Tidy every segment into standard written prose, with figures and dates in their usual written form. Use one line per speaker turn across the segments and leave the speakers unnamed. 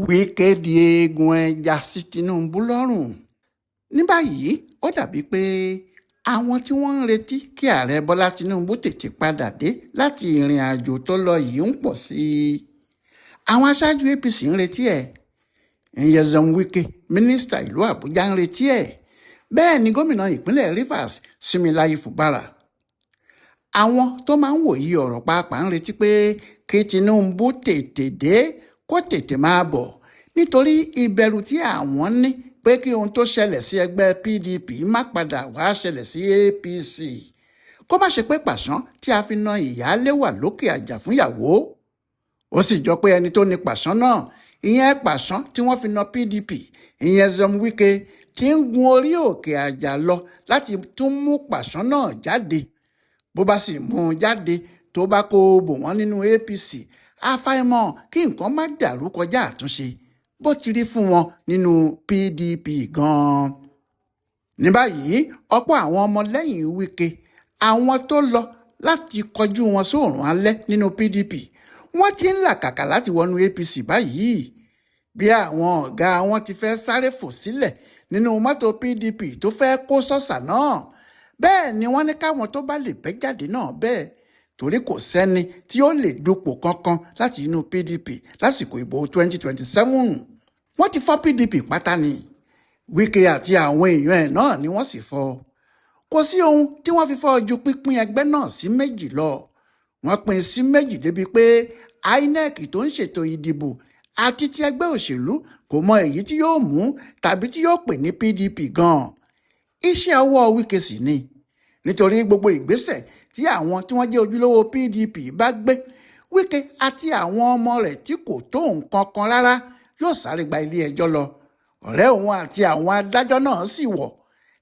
Wike di eegun ẹja sí Tinubu lọ́rùn. Ní báyìí ó dàbí pé àwọn tí wọ́n ń retí kí ààrẹ Bọ́lá Tinubu tètè padà dé láti ìrìn àjò tó lọ yìí ń pọ̀ sí i. Àwọn aṣáájú APC ń retí ẹ̀. Nyesom Wike mínísítà ìlú Àbújá ń retí ẹ̀. Bẹ́ẹ̀ ni gómìnà ìpínlẹ̀ Rivers Similayi Fubara. Àwọn tó máa ń wòye ọ̀rọ̀ pàápàá ń retí pé kí Tinubu tètè dé kó tètè máa bọ̀ nítorí ìbẹ̀rù tí àwọn ní pé kí ohun tó ṣẹlẹ̀ sí ẹgbẹ́ PDP má padà wá ṣẹlẹ̀ sí APC. Kó má ṣe pé pàṣán tí a fi na ìyáálé wà lókè àjà fúnyàwó. Ó sì jọ pé ẹni tó ní pàṣán náà, ìyẹn pàṣán tí wọ́n fi na PDP, Nyesom Wike, ti ń gun orí òkè àjà lọ láti tún mú pàṣán náà jáde. Bó bá sì mú un jáde tó bá kó bò wọ́n nínú APC, àfàìmọ̀ kí nǹkan má dàrú kọjá àtúnṣe bó ti rí fún wọn nínú PDP gan-an. Ní báyìí ọ̀pọ̀ àwọn ọmọlẹ́yìn Wike, àwọn tó lọ láti kọjú wọn sóòrùn alẹ́ nínú PDP, wọ́n ti ń làkàkà láti wọnú APC báyìí. Bí àwọn ọ̀gá wọn ti fẹ́ sáré fò sílẹ̀ nínú mọ́tò PDP tó fẹ́ kó sọ́sà náà, bẹ́ẹ̀ ni wọ́n ní káwọn tó bá lè bẹ́ jáde náà bẹ́ẹ̀, torí kò sẹ́ni tí ó lè dupò kankan láti inú PDP lásìkò ìbò 2027. Wọ́n ti fọ́ PDP pátá ni. Wike àti àwọn èèyàn ẹ̀ náà ni wọ́n sì fọ́. Kò sí ohun tí wọ́n fi fọ́ ju pínpín ẹgbẹ́ náà sí méjì lọ. Wọ́n pín sí méjì débi pé INEC tó ń ṣètò ìdìbò àti ti ẹgbẹ́ òṣèlú kò mọ èyí tí yóò mú tàbí tí yóò pè ní PDP gan-an. Iṣẹ́ ọwọ́ Wike sì ni, nítorí gbogbo ìgbésẹ̀ tí àwọn tí wọ́n jẹ́ ojúlówó PDP bá gbé, Wike àti àwọn ọmọ rẹ̀ tí kò tó nǹkan kan rárá yóò sáré gba ilé ẹjọ́ lọ. Ọ̀rẹ́ òun àti àwọn adájọ́ náà sì wọ̀,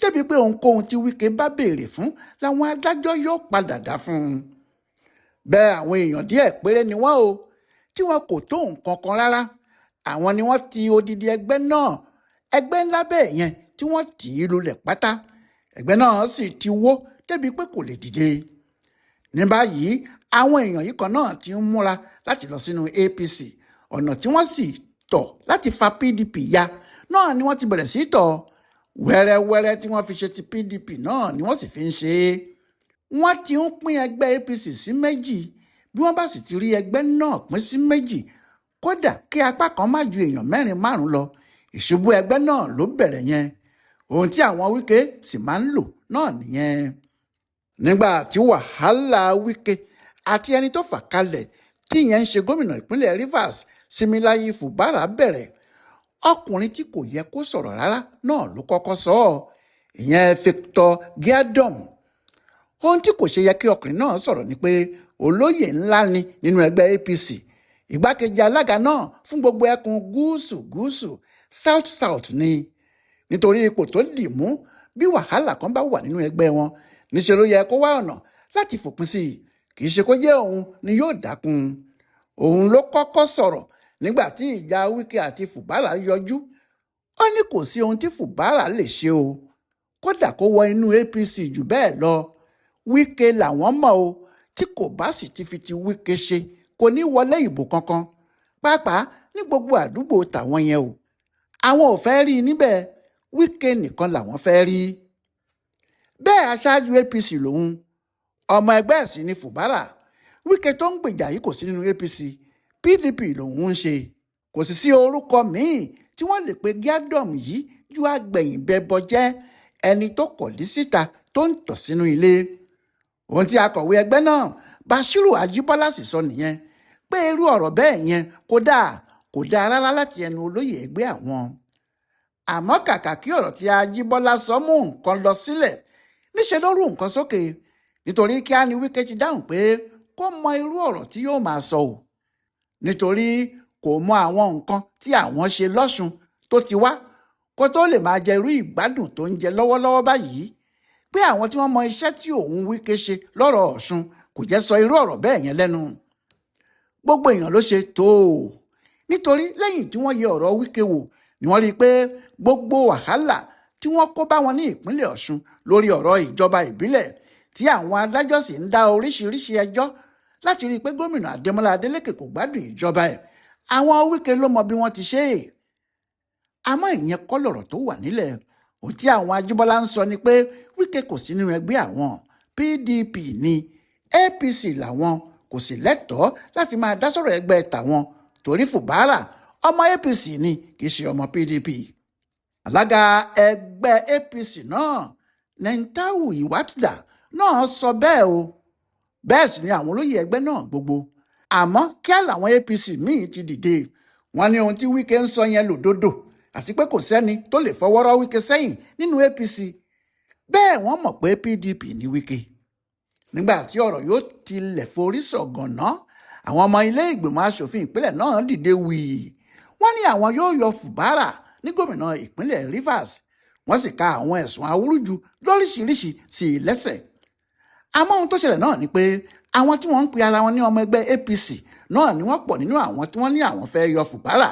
débi pé ohunkóhun tí Wike bá béèrè fún làwọn adájọ́ yóò padà dá fún un. Bẹ́ẹ̀ àwọn èèyàn díẹ̀ péré ni wọ́n o, tí wọn kò tó nǹkan kan rárá. Àwọn ni wọ́n ti odidi ẹgbẹ́ náà, ẹgbẹ́ ńlá bẹ́ẹ̀ yẹn tí wọ́n tì í lulẹ̀ pátá. Ẹgbẹ́ náà sì ti wó débi pé kò lè dìde. Ní báyìí àwọn èèyàn yìí kan náà ti ń múra láti lọ sínú APC. Ọ̀nà tí wọ́n sì tọ̀ láti fa PDP ya náà ni wọ́n ti bẹ̀rẹ̀ sí tọ̀. Wẹ́rẹ́wẹ́rẹ́ tí wọ́n fi ṣe ti PDP náà ni wọ́n sì fi ń ṣe é. Wọ́n ti ń pín ẹgbẹ́ APC sí méjì. Bí wọ́n bá sì ti rí ẹgbẹ́ náà pín sí méjì, kódà kí apá kan má ju èèyàn 4-5 lọ, ìṣubú ẹgbẹ́ náà ló bẹ̀rẹ̀ yẹn. Ohun tí àwọn Wike sì máa ń lò náà nìyẹn. Nígbà tí wàhálà Wike àti ẹni tó fà kalẹ̀ tí ìyẹn ń ṣe gómìnà ìpínlẹ̀ Rivers Similayi Fubara bẹ̀rẹ̀, ọkùnrin tí kò yẹ kó sọ̀rọ̀ rárá náà ló kọ́kọ́ sọ ọ́, ìyẹn Victor Giadom. Ohun tí kò ṣe yẹ kí ọkùnrin náà sọ̀rọ̀ ni pé olóyè ńlá ni nínú ẹgbẹ́ APC, igbákejì alága náà fún gbogbo ẹkùn gúúsù South ni. Nítorí ipò tó dì mú, bí wàhálà kan bá wà nínú ẹgbẹ́ wọn, níṣẹ́ ló yẹ kó wá ọ̀nà láti fòpin sí i, kì í ṣe kó jẹ́ òun ni yóò dákun. Òun ló kọ́kọ́ sọ̀rọ̀ nígbà tí ìjà Wike àti Fubara yọjú. Ó ní kò sí ohun tí Fubara lè ṣe o, kódà kó wọ inú APC jù bẹ́ẹ̀ lọ. Wike làwọn mọ̀ o, tí kò bá sì ti fi ti Wike ṣe kò ní wọlé ìbò kankan, pàápàá ní gbogbo àdúgbò tàwọn yẹn o. Àwọn ò fẹ́ rí i níbẹ̀, Wike nìkan làwọn fẹ́ rí. Bẹ́ẹ̀ aṣáájú APC lòun, ọmọ ẹgbẹ́ ẹ̀ sì ni Fubara. Wike tó ń gbèjà yìí kò sí nínú APC, PDP lòun ń ṣe. Kò sì sí orúkọ míì tí wọ́n lè pe Giadom yìí ju agbẹ̀yìnbẹbọ jẹ́, ẹni tó kọ̀lí síta tó ń tọ̀ sínú ilé. Ohun tí akọ̀wé ẹgbẹ́ náà Bashiru Ajibola sì sọ nìyẹn, pé irú ọ̀rọ̀ bẹ́ẹ̀ yẹn kò dáa rárá láti ẹnu olóyè ẹgbẹ́ àwọn. Àmọ́ kàkà kí ọ̀rọ̀ tí Ajibola sọ mú nǹkan lọ sílẹ̀, níṣẹ́ ló rú nǹkan sókè. Nítorí kíá ni Wike ti dáhùn pé kó mọ irú ọ̀rọ̀ tí yóò máa sọ o. Nítorí kò mọ àwọn nǹkan tí àwọn ṣe lọ́ṣun tó ti wá kó tó lè máa jẹ irú ìgbádùn tó ń jẹ lọ́wọ́lọ́wọ́ báyìí. Pé àwọn tí wọ́n mọ iṣẹ́ tí òun Wike ṣe lọ́rọ̀ Ọ̀ṣun kò jẹ́ sọ irú ọ̀rọ̀ bẹ́ẹ̀ yẹn lẹ́nu. Gbogbo èèyàn ló ṣe tó o. Nítorí lẹ́yìn tí wọ́n yẹ ọ̀rọ̀ Wike wò ni wọ́n rí i pé gbogbo wàhálà tí wọ́n kó bá wọn ní ìpínlẹ̀ Ọ̀ṣun lórí ọ̀rọ̀ ìjọba ìbílẹ̀, tí àwọn adájọ́ sì ń dá oríṣiríṣi ẹjọ́ láti rí i pé gómìnà Adémọ́lá Adélékè kò gbádùn ìjọba ẹ̀, àwọn Wike ló mọ bí wọ́n ti ṣe é. àmọ́ ìyẹn kọ́ lọ̀rọ̀ tó wà nílẹ̀. ohun tí àwọn Ajíbọ́lá ń sọ ni pé Wike kò sí nínú ẹgbẹ́ àwọn, PDP ni, APC làwọn, kò sì lẹ́tọ̀ọ́ láti máa dá sọ̀rọ̀ ẹgbẹ́ tàwọn torí Fubara ọmọ APC ni kì í ṣe ọmọ PDP. alága ẹgbẹ́ APC náà Nentawe Iwatda náà sọ bẹ́ẹ̀ o. bẹ́ẹ̀ sì ni àwọn olóyè ẹgbẹ́ náà gbogbo. àmọ́ kíá làwọn APC míì ti dìde. wọ́n ní ohun tí Wike ń sọ yẹn lòdodo àti pé kò sẹ́ni tó lè fọwọ́rọ́ Wike sẹ́yìn nínú APC. bẹ́ẹ̀ wọ́n mọ̀ pé PDP ní Wike. nígbà tí ọ̀rọ̀ yóò tilẹ̀ forí sọ̀gànná, àwọn ọmọ ilé ìgbìmọ̀ asòfin ìpínlẹ̀ náà dìde wìí. wọ́n ní àwọn yóò yọ Fubara ní gómìnà ìpínlẹ̀ Rivers. wọ́n sì ka àwọn ẹ̀sùn awúrúju lóríṣiríṣi sí i lẹ́sẹ̀. àmọ́ ohun tó ṣẹlẹ̀ náà ni pé àwọn tí wọ́n ń pe ara wọn ní ọmọ ẹgbẹ́ APC náà ni wọ́n pọ̀ nínú àwọn tí wọ́n ní àwọn fẹ́ yọ Fubara.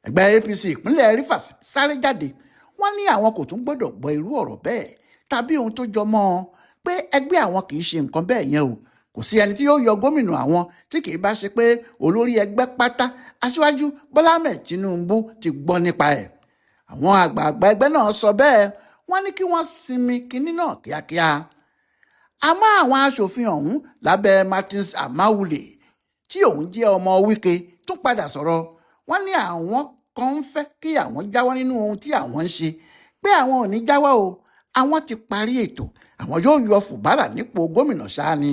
ẹgbẹ́ APC ìpínlẹ̀ Rivers sáré jáde. wọ́n ní àwọn kò tún gbọ́dọ̀ gbọ́ irú ọ̀rọ̀ bẹ́ẹ̀ tàbí ohun tó jọ mọ́ ọ pé ẹgbẹ́ àwọn kì í ṣe nǹkan bẹ́ẹ̀ yẹn o. kò sí ẹni tí yóò yọ gómìnà àwọn tí kì í bá ṣe pé olórí ẹgbẹ́ pátá Aṣíwájú Bọ́lá Ahmed Tinubu ti gbọ́ nípa ẹ̀. àwọn àgbààgbà ẹgbẹ́ náà sọ bẹ́ẹ̀. wọ́n ní kí wọ́n sinmi kinní náà kíákíá. àmọ́ àwọn aṣòfin ọ̀hún lábẹ́ Martins Amaewhule tí òun jẹ́ ọmọ Wike tún padà sọ̀rọ̀. wọ́n ní àwọn kan ń fẹ́ kí àwọn jáwọ́ nínú ohun tí àwọn ń ṣe, pé àwọn ò ní jáwọ́ o. àwọn ti parí ètò, àwọn yóò yọ Fubara nípò gómìnà ṣáá ni.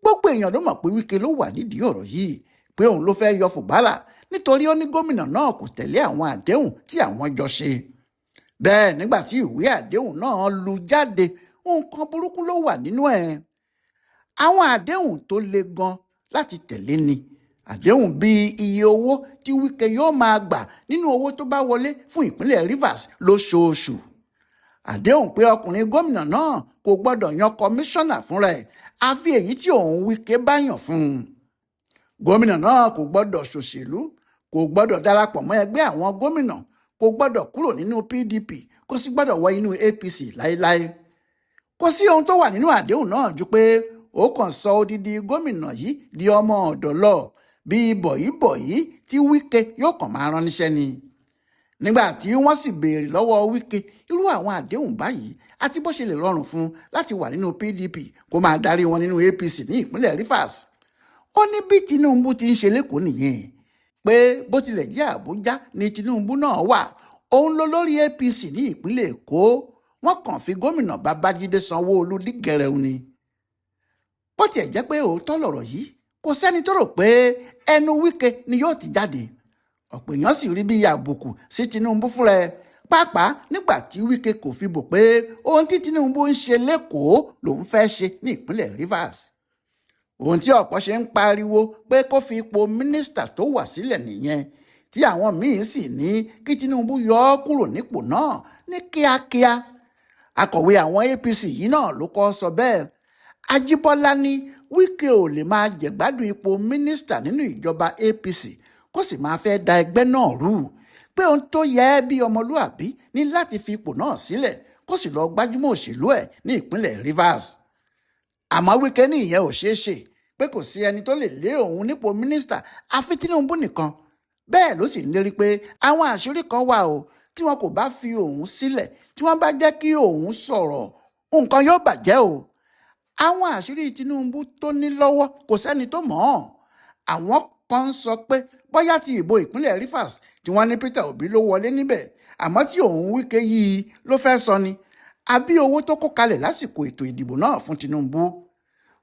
gbogbo èèyàn ló mọ̀ pé Wike ló wà nídìí ọ̀rọ̀ yìí, pé òun ló fẹ́ yọ Fubara nítorí ó ní gómìnà náà kò tẹ̀lé àwọn àdéhùn tí àwọn jọ ṣe. bẹ́ẹ̀ nígbà tí ìwé àdéhùn náà lu jáde, nǹkan burúkú ló wà nínú ẹ̀. àwọn àdéhùn tó le gan láti tẹ̀lé ni. àdéhùn bíi iye owó tí Wike yóò máa gbà nínú owó tó bá wọlé fún ìpínlẹ̀ Rivers lóṣooṣù. àdéhùn pé ọkùnrin gómìnà náà kò gbọ́dọ̀ yan kọmíṣánná fúnra ẹ̀ àfi èyí tí òun Wike bá yàn fún un. gómìnà náà kò gbọ́dọ̀ ṣòṣèlú, kò gbọ́dọ̀ darapọ̀ mọ́ ẹgbẹ́ àwọn gómìnà, kò gbọ́dọ̀ kúrò nínú PDP, kò sì gbọ́dọ̀ wọ inú APC láéláé. kò sí ohun tó wà nínú àdéhùn náà ju pé ó kàn sọ odidi gómìnà yìí di ọmọ ọ̀dọ̀ lọ bíi bọ̀yìbọ̀yì tí Wike yóò kàn máa rán níṣẹ́ ni. nígbà tí wọ́n sì béèrè lọ́wọ́ Wike irú àwọn àdéhùn báyìí àti bó ṣe lè rọrùn fún un láti wà nínú PDP kó máa darí wọn nínú APC ní ìpínlẹ̀ Rivers. ó ní bí Tinubu ti ń ṣe lẹ́kọ̀ọ́ nìyẹn, pé bó tilẹ̀ jẹ́ Àbújá ni Tinubu náà wà, òun ló lórí APC ní ìpínlẹ̀ Èkó. wọ́n kàn fi gómìnà Babájídé Sanwó-Olú dígẹ̀rẹ̀ ni. bó tiẹ̀ jẹ́ pé òótọ́ lọ̀rọ̀ yìí, kò sẹ́ni tó rò pé ẹnu Wike ni yóò ti jáde. ọ̀pọ̀ èèyàn sì rí bí àbùkù sí Tinubu fúnra ẹ̀, pàápàá nígbà tí Wike kò fi bò pé ohun tí Tinubu ń ṣe lẹ́kọ̀ọ́ lòun fẹ́ ṣe ní ìpínlẹ̀ Rivers. ohun tí ọ̀pọ̀ ṣe ń pariwo pé kó fi ipò mínísítà tó wà sílẹ̀ nìyẹn, tí àwọn míín sì ní kí Tinubu yọ ọ́ kúrò nípò náà ní kíákíá. akọ̀wé àwọn APC yìí náà ló kọ́ sọ bẹ́ẹ̀. Ajíbọ́lá ní Wike ò lè máa jẹ̀gbádùn ipò mínísítà nínú ìjọba APC kó sì máa fẹ́ da ẹgbẹ́ náà rú, pé ohun tó yẹ bí ọmọlúàbí ní láti fi ipò náà sílẹ̀ kó sì lọ gbájúmọ́ òṣèlú ẹ̀ ní ìpínlẹ̀ Rivers. àmọ́ Wike ní ìyẹn ò ṣeé ṣe, pé kò sí ẹni tó lè lé òun nípò mínísítà àfi Tinubu nìkan. bẹ́ẹ̀ ló sì ń lérí pé àwọn àṣírí kan wà o, tí wọn kò bá fi òun sílẹ̀, tí wọ́n bá jẹ́ kí òun sọ̀rọ̀, nǹkan yóò bàjẹ́ o. àwọn àṣírí Tinubu tó ní lọ́wọ́ kò sẹ́ni tó mọ̀ ọ́n. àwọn kan ń sọ pé bóyá ti ìbò ìpínlẹ̀ Rivers tí wọ́n ní Peter Obi ló wọlé níbẹ̀, àmọ́ tí òun Wike yìí ló fẹ́ sọ ni, àbí owó tó kó kalẹ̀ lásìkò ètò ìdìbò náà fún Tinubu.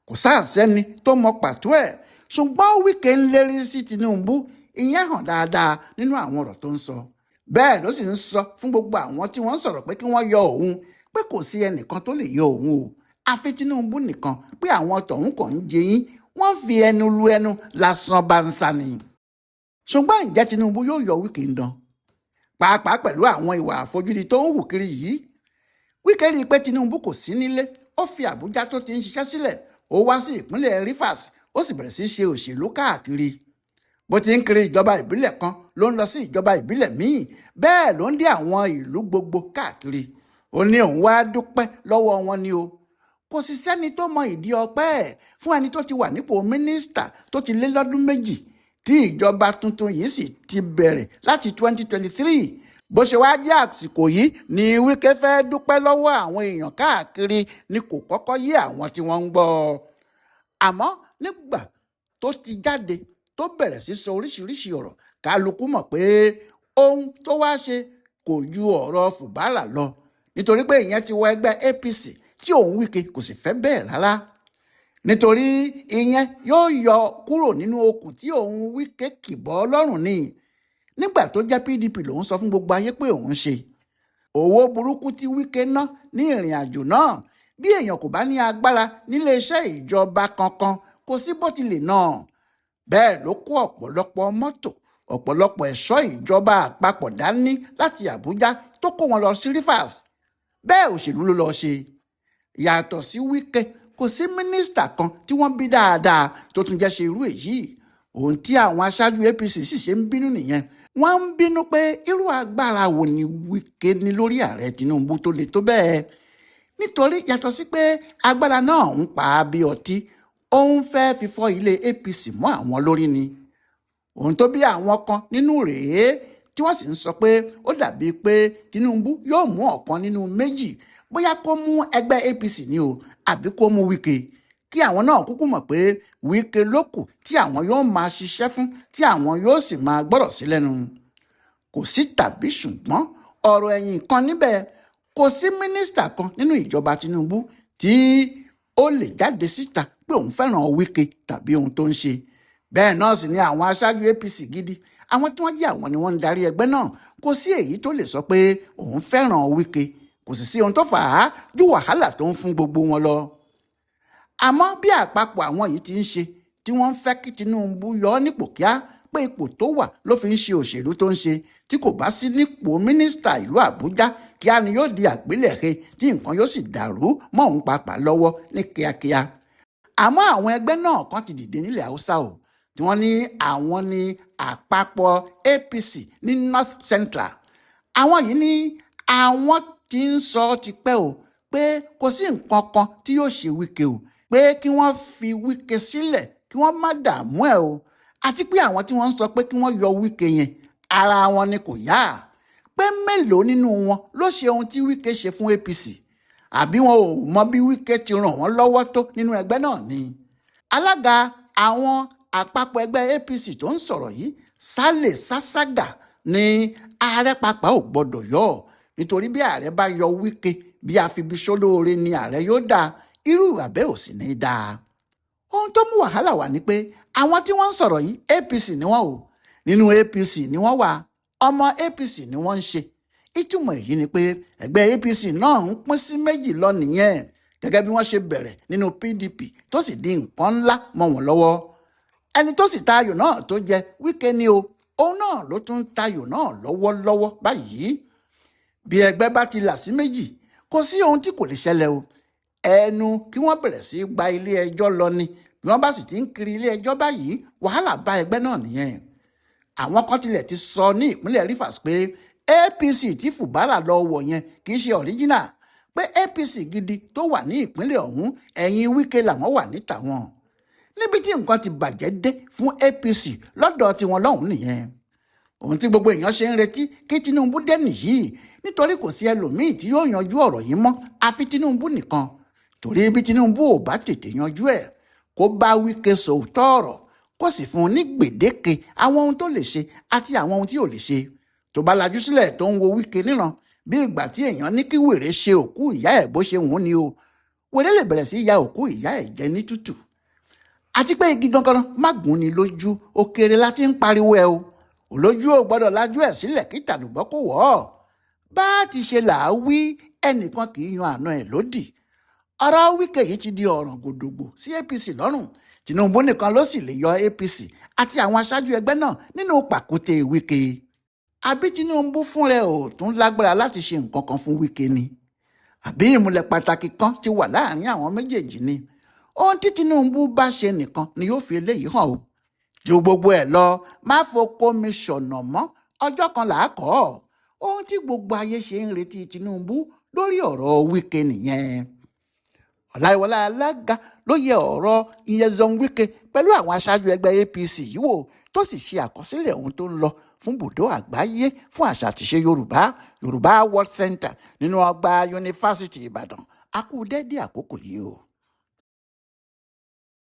kò sáàsẹ́ni tó mọ pàtó ẹ̀, ṣùgbọ́n Wike ń lérí sí Tinubu, ìyẹn hàn dáadáa nínú àwọn ọ̀rọ̀ tó ń sọ. bẹ́ẹ̀ ló sì ń sọ fún gbogbo àwọn tí wọ́n sọ̀rọ̀ pé kí wọ́n yọ òun, pé kò sí ẹnìkan tó lè yọ òun o, àfi Tinubu nìkan, pé àwọn tọ̀hún kàn ń jẹyìn, wọ́n fi ẹnu lu ẹnu lásán bá ń sá ni. ṣùgbọ́n ǹjẹ́ Tinubu yóò yọ Wike ń dán? pàápàá pẹ̀lú àwọn ìwà àfojúdi tó ń hù kiri yìí. Wike rí i pé Tinubu kò sí nílé, ó fi Àbújá tó ti ń ṣiṣẹ́ sílẹ̀, ó wá sí ìpínlẹ̀ Rivers, ó sì bẹ̀rẹ̀ sí í ṣe òṣèlú káàkiri. bó ti ń kiri ìjọba ìbílẹ̀ kan ló ń lọ sí ìjọba ìbílẹ̀ míì, bẹ́ẹ̀ ló ń dé àwọn ìlú gbogbo káàkiri. ó ní òun wá dúpẹ́ lọ́wọ́ wọn ni o. kò sì sẹ́ni tó mọ ìdí ọpẹ́ ẹ̀ fún ẹni tó ti wà nípò mínísítà tó ti lé lọ́dún méjì, tí ìjọba tuntun yìí sì ti bẹ̀rẹ̀ láti 2023. bó ṣe wá jẹ́ àsìkò yìí ni Wike fẹ́ dúpẹ́ lọ́wọ́ àwọn èèyàn káàkiri ni kò kọ́kọ́ yé àwọn tí wọ́n ń gbọ́. àmọ́ nígbà tó ti jáde tó bẹ̀rẹ̀ sí sọ oríṣiríṣi ọ̀rọ̀, kálukú mọ̀ pé ohun tó wá ṣe kò ju ọ̀rọ̀ Fubara lọ, nítorí pé ìyẹn ti wọ ẹgbẹ́ APC tí òun Wike kò sì fẹ́ bẹ́ẹ̀ rárá, nítorí ìyẹn yóò yọ kúrò nínú okùn tí òun Wike kìbọ́ lọ́rùn ni. nígbà tó jẹ́ PDP lòun sọ fún gbogbo ayé pé òun ṣe owó burúkú tí Wike ná ní ìrìn àjò náà. bí èèyàn kò bá ní agbára níléeṣẹ́ ìjọba kankan kò sí bó ti lè ná. bẹ́ẹ̀ ló kó ọ̀pọ̀lọpọ̀ mọ́tò, ọ̀pọ̀lọpọ̀ ẹ̀ṣọ́ ìjọba àpapọ̀ dání láti Àbújá tó kó wọn lọ sí Rivers. bẹ́ẹ̀ òṣèlú ló lọ ṣe. yàtọ̀ sí Wike kò sí mínísítà kan tí wọ́n bí dáadáa tó tún jẹ́ ṣe irú èyí. ohun tí àwọn aṣáájú APC sì ṣe ń bínú nìyẹn. wọ́n ń bínú pé irú agbára wo ni Wike ní lórí ààrẹ Tinubu tó le tó bẹ́ẹ̀. nítorí yàtọ̀ sí pé agbára náà ń pa á bí ọtí, ó ń fẹ́ fífọ́ ilé APC mọ́ àwọn lórí ni. ohun tó bí àwọn kan nínú rèé tí wọ́n sì ń sọ pé ó dàbí pé Tinubu yóò mú ọ̀kan nínú méjì, bóyá kó mú ẹgbẹ́ APC ni o àbí kó mú Wike, kí àwọn náà kúkú mọ̀ pé Wike ló kù tí àwọn yóò máa ṣiṣẹ́ fún, tí àwọn yóò sì máa gbọ́rọ̀ sí lẹ́nu. kò sí tàbí ṣùgbọ́n ọ̀rọ̀ ẹ̀yìn kan níbẹ̀. kò sí mínísítà kan nínú ìjọba Tinubu tí ó lè jáde síta pé òun fẹ́ràn Wike tàbí ohun tó ń ṣe. bẹ́ẹ̀ náà sì ni àwọn aṣáájú APC gidi, àwọn tí wọ́n jẹ́ àwọn ni wọ́n ń darí ẹgbẹ́ náà, kò sí èyí tó lè sọ pé òun fẹ́ràn Wike. kò sì sí ohun tó fà á ju wàhálà tó ń fún gbogbo wọn lọ. àmọ́ bí àpapọ̀ àwọn yìí ti ń ṣe, tí wọ́n ń fẹ́ kí Tinubu yọ ọ́ nípò kíá, pé ipò tó wà ló fi ń ṣe òṣèlú tó ń ṣe, tí kò bá sí nípò mínísítà ìlú Àbújá kíá ni yóò di àgbélẹ̀he tí nǹkan yóò sì dàrú mọ́ òun pàápàá lọ́wọ́ ní kíákíá. àmọ́ àwọn ẹgbẹ́ náà kan ti dìde nílẹ̀ Haúsá o, tí wọ́n ní àwọn ní àpapọ̀ APC ní North Central. àwọn yìí ní àwọn tí ń sọ tipẹ́ o pé kò sí nǹkan kan tí yóò ṣe Wike o, pé kí wọ́n fi Wike sílẹ̀ kí wọ́n má dààmú ẹ̀ o, àti pé àwọn tí wọ́n ń sọ pé kí wọ́n yọ Wike yẹn ara wọn ni kò yá, pé mélòó nínú wọn ló ṣe ohun tí Wike ṣe fún APC, àbí wọn ò mọ bí Wike ti ràn wọ́n lọ́wọ́ tó nínú ẹgbẹ́ náà ni. alága àwọn àpapọ̀ ẹgbẹ́ APC tó ń sọ̀rọ̀ yìí, Sale Sasaga, ní ààrẹ pàápàá ò gbọ́dọ̀ yọ, nítorí bí ààrẹ bá yọ Wike bí àfibíṣólóore ni ààrẹ yóò dá, irú àbẹ́ ò sì ní í dáa. ohun tó mú wàhálà wá ni pé àwọn tí wọ́n ń sọ̀rọ̀ yìí APC ni wọ́n o, nínú APC ni wọ́n wà, ọmọ APC ni wọ́n ń ṣe. ìtumọ̀ èyí ni pé ẹgbẹ́ APC náà ń pín sí méjì lọ nìyẹn, gẹ́gẹ́ bí wọ́n ṣe bẹ̀rẹ̀ nínú PDP tó sì di nǹkan ńlá mọ́ wọn lọ́wọ́. ẹni tó sì tayò náà tó jẹ Wike ni o, òun náà ló tún tayò náà lọ́wọ́lọ́wọ́ báyìí. bí ẹgbẹ́ bá ti là sí méjì, kò sí ohun tí kò lè ṣẹlẹ̀ o. ẹnu kí wọ́n bẹ̀rẹ̀ sí gba ilé ẹjọ́ lọ ni. bí wọ́n bá sì ti ń kiri ilé ẹjọ́ báyìí, wàhálà bá ẹgbẹ́ náà nìyẹn. àwọn kan tilẹ̀ ti sọ ní ìpínlẹ̀ Rivers pé APC tí Fubara lọ wọ̀ yẹn kì í ṣe ọ̀ríjínà, pé APC gidi tó wà ní ìpínlẹ̀ ọ̀hún ẹ̀yìn Wike làwọn wà ní tàwọn. níbi tí nǹkan ti bàjẹ́ dé fún APC lọ́dọ̀ tiwọn lọ́hùn nìyẹn. ohun tí gbogbo èèyàn ṣe ń retí kí Tinubu dé nìyí, nítorí kò sí ẹlòmíì tí yóò yanjú ọ̀rọ̀ yìí mọ́ àfi Tinubu nìkan. torí bí Tinubu ò bá tètè yanjú ẹ̀, kó bá Wike sòótọ́ ọ̀rọ̀, kó sì fún un ní gbèdéke àwọn ohun tó lè ṣe àti àwọn ohun tí ò lè ṣe. tó bá lajú sílẹ̀ tó ń wo Wike níran bí ìgbà tí èèyàn ní kí wèrè ṣe òkú ìyá ẹ̀ bó ṣe wùn ni o, wèrè lè bẹ̀rẹ̀ sí ya òkú ìyá ẹ̀ jẹ ní tútù. àti pé igi gangan má gún ni lójú, òkèrè láti ń pariwo ẹ o, olójú ò gbọ́dọ̀ lajú ẹ̀ sílẹ̀ kí tàlùbọ́ kò wọ̀ ọ́. bá a ti ṣe là á wí, ẹnìkan kì í yan àna ẹ̀ lódì. ọ̀rọ̀ Wike yìí ti di ọ̀ràn gòdògbò sí APC lọ́rùn. Tinubu nìkan ló sì lè yọ APC àti àwọn aṣáájú ẹgbẹ́ náà nínú pàkúté Wike. àbí Tinubu fún rẹ̀ ò tún lágbára láti ṣe nǹkan kan fún Wike ni? àbí ìmùlẹ̀ pàtàkì kan ti wà láàrin àwọn méjèèjì ni? ohun tí Tinubu bá ṣe nìkan ni yóò fi eléyìí hàn o. ju gbogbo ẹ̀ lọ, má foko mi ṣọ̀nà mọ́, ọjọ́ kan là á kọ́ ọ. ohun tí gbogbo ayé ṣe ń retí Tinubu lórí ọ̀rọ̀ Wike nìyẹn. Ọláyíwọlá Alága ló yẹ ọ̀rọ̀ Nyesom Wike pẹ̀lú àwọn aṣáájú ẹgbẹ́ APC yìí wò tó sì ṣe àkọsílẹ̀ ohun tó ń lọ fún bùdó àgbáyé fún àṣà àtìṣe Yorùbá World Center nínú ọgbà yunifásitì Ìbàdàn. A kú dédé àkókò yìí o.